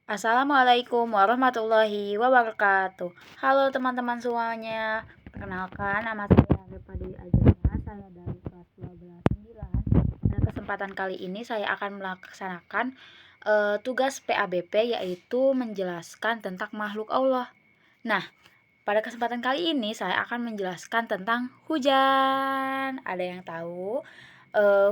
Assalamualaikum warahmatullahi wabarakatuh. Halo teman-teman semuanya. Perkenalkan, nama saya Repadi Ajana. Saya dari kelas 12/9. Pada kesempatan kali ini saya akan melaksanakan tugas PABP, yaitu menjelaskan tentang makhluk Allah. Nah, pada kesempatan kali ini saya akan menjelaskan tentang hujan. Ada yang tahu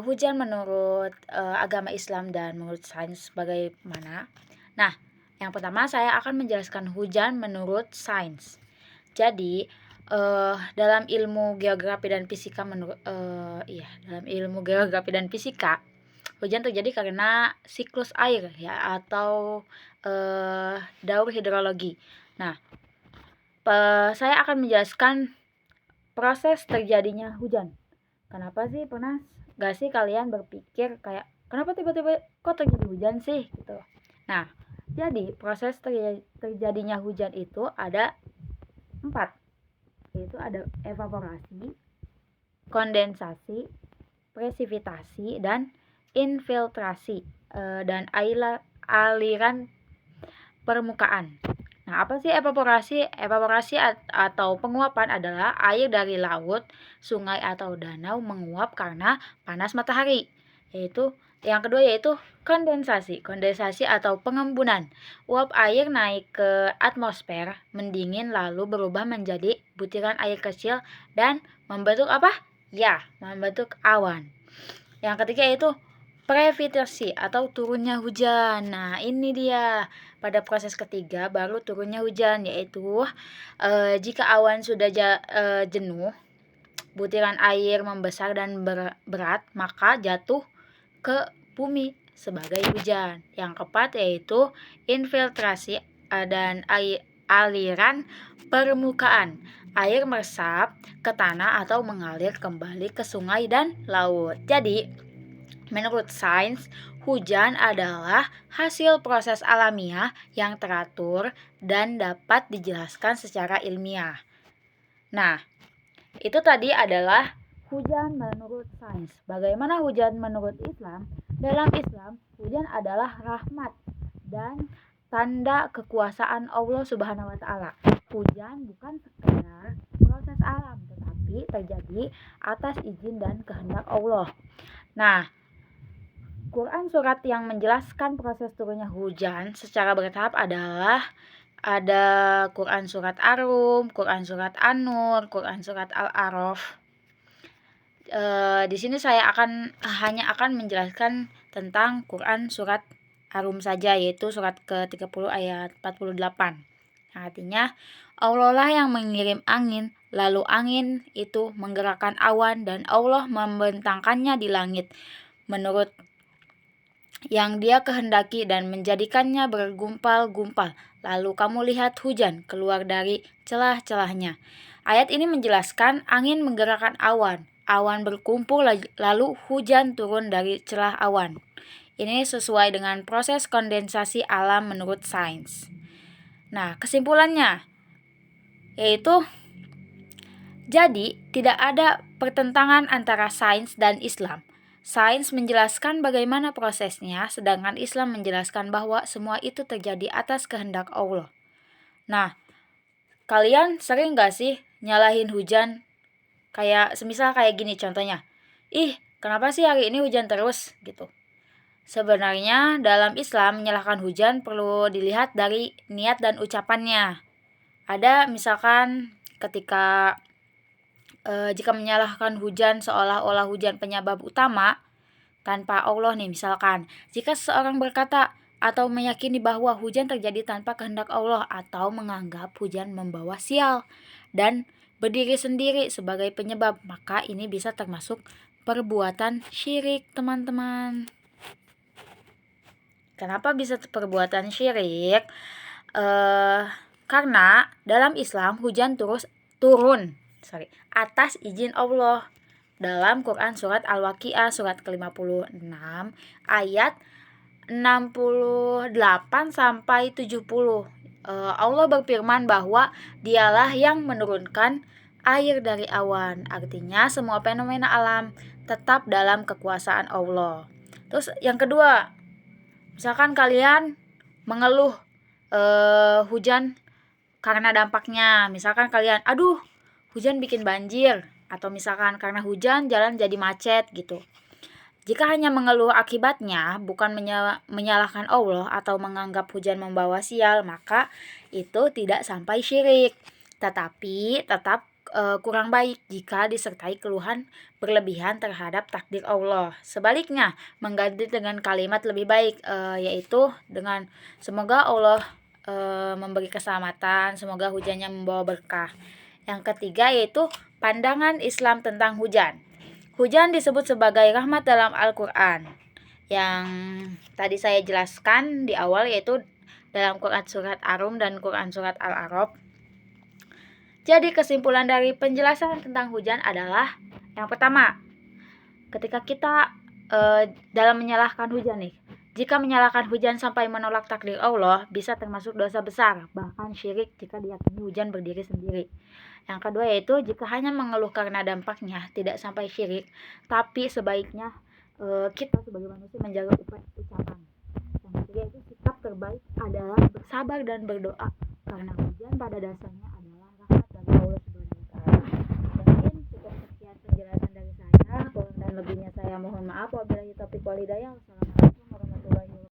hujan menurut agama Islam dan menurut sains bagaimana? Nah, yang pertama saya akan menjelaskan hujan menurut sains. Jadi, dalam ilmu geografi dan fisika hujan terjadi karena siklus air ya, atau daur hidrologi. Nah, saya akan menjelaskan proses terjadinya hujan. Kenapa sih, pernah gak sih kalian berpikir kayak kenapa tiba-tiba kok terjadi hujan sih gitu? Nah, jadi proses terjadinya hujan itu ada 4, yaitu ada evaporasi, kondensasi, presipitasi, dan infiltrasi, dan aliran permukaan. Nah, apa sih evaporasi? Evaporasi atau penguapan adalah air dari laut, sungai atau danau menguap karena panas matahari. Yang kedua yaitu kondensasi. Kondensasi atau pengembunan. Uap air naik ke atmosfer, mendingin lalu berubah menjadi butiran air kecil dan membentuk apa? Ya, membentuk awan. Yang ketiga yaitu presipitasi atau turunnya hujan. Nah, ini dia. Pada proses ketiga baru turunnya hujan, yaitu jika awan sudah jenuh, butiran air membesar dan berat, maka jatuh ke bumi sebagai hujan. Yang keempat yaitu infiltrasi dan aliran permukaan. Air meresap ke tanah atau mengalir kembali ke sungai dan laut. Jadi, menurut sains, hujan adalah hasil proses alamiah yang teratur dan dapat dijelaskan secara ilmiah. Nah, itu tadi adalah hujan menurut sains. Bagaimana hujan menurut Islam? Dalam Islam, hujan adalah rahmat dan tanda kekuasaan Allah Subhanahu wa taala. Hujan bukan sekedar proses alam, tetapi terjadi atas izin dan kehendak Allah. Nah, Quran surat yang menjelaskan proses turunnya hujan secara bertahap adalah ada Quran surat Ar-Rum, Quran surat An-Nur, Quran surat Al-A'raf. Di sini saya hanya akan menjelaskan tentang Quran surat Ar-Rum saja, yaitu surat ke-30 ayat 48. Artinya, Allah lah yang mengirim angin, lalu angin itu menggerakkan awan dan Allah membentangkannya di langit menurut yang Dia kehendaki dan menjadikannya bergumpal-gumpal. Lalu kamu lihat hujan keluar dari celah-celahnya. Ayat ini menjelaskan angin menggerakkan awan. Awan berkumpul lalu hujan turun dari celah awan. Ini sesuai dengan proses kondensasi alam menurut sains. Nah, kesimpulannya yaitu jadi tidak ada pertentangan antara sains dan Islam. Sains menjelaskan bagaimana prosesnya, sedangkan Islam menjelaskan bahwa semua itu terjadi atas kehendak Allah. Nah, kalian sering gak sih nyalahin hujan? Kayak semisal kayak gini contohnya. Kenapa sih hari ini hujan terus? Gitu. Sebenarnya dalam Islam menyalahkan hujan perlu dilihat dari niat dan ucapannya. Ada misalkan ketika jika menyalahkan hujan seolah-olah hujan penyebab utama tanpa Allah nih, misalkan jika seseorang berkata atau meyakini bahwa hujan terjadi tanpa kehendak Allah, atau menganggap hujan membawa sial dan berdiri sendiri sebagai penyebab, maka ini bisa termasuk perbuatan syirik, teman-teman. Kenapa bisa perbuatan syirik? Karena dalam Islam hujan turun atas izin Allah. Dalam Quran surat Al-Waqiah surat ke-56 ayat 68 sampai 70. Allah berfirman bahwa Dialah yang menurunkan air dari awan. Artinya semua fenomena alam tetap dalam kekuasaan Allah. Terus yang kedua, misalkan kalian mengeluh hujan karena dampaknya. Misalkan kalian, aduh, hujan bikin banjir, atau misalkan karena hujan jalan jadi macet gitu. Jika hanya mengeluh akibatnya, bukan menyalahkan Allah atau menganggap hujan membawa sial, maka itu tidak sampai syirik. Tetapi tetap kurang baik jika disertai keluhan berlebihan terhadap takdir Allah. Sebaliknya, mengganti dengan kalimat lebih baik, yaitu dengan semoga Allah memberi keselamatan, semoga hujannya membawa berkah. Yang ketiga yaitu pandangan Islam tentang hujan. Hujan disebut sebagai rahmat dalam Al-Quran. Yang tadi saya jelaskan di awal yaitu dalam Quran Surat Ar-Rum dan Quran Surat Al-A'raf. Jadi kesimpulan dari penjelasan tentang hujan adalah yang pertama, ketika kita dalam menyalahkan hujan nih, jika menyalahkan hujan sampai menolak takdir Allah, bisa termasuk dosa besar, bahkan syirik jika diyakini hujan berdiri sendiri. Yang kedua yaitu jika hanya mengeluh karena dampaknya, tidak sampai syirik, tapi sebaiknya kita sebagai manusia menjaga ucapan. Yang ketiga itu sikap terbaik adalah bersabar dan berdoa, karena hujan pada dasarnya adalah rahmat dari Allah Subhanahu wa taala. Mungkin cukup sekian penjelasan dari saya, kurang dan lebihnya saya mohon maaf. Wabillahi taufiq wal hidayah.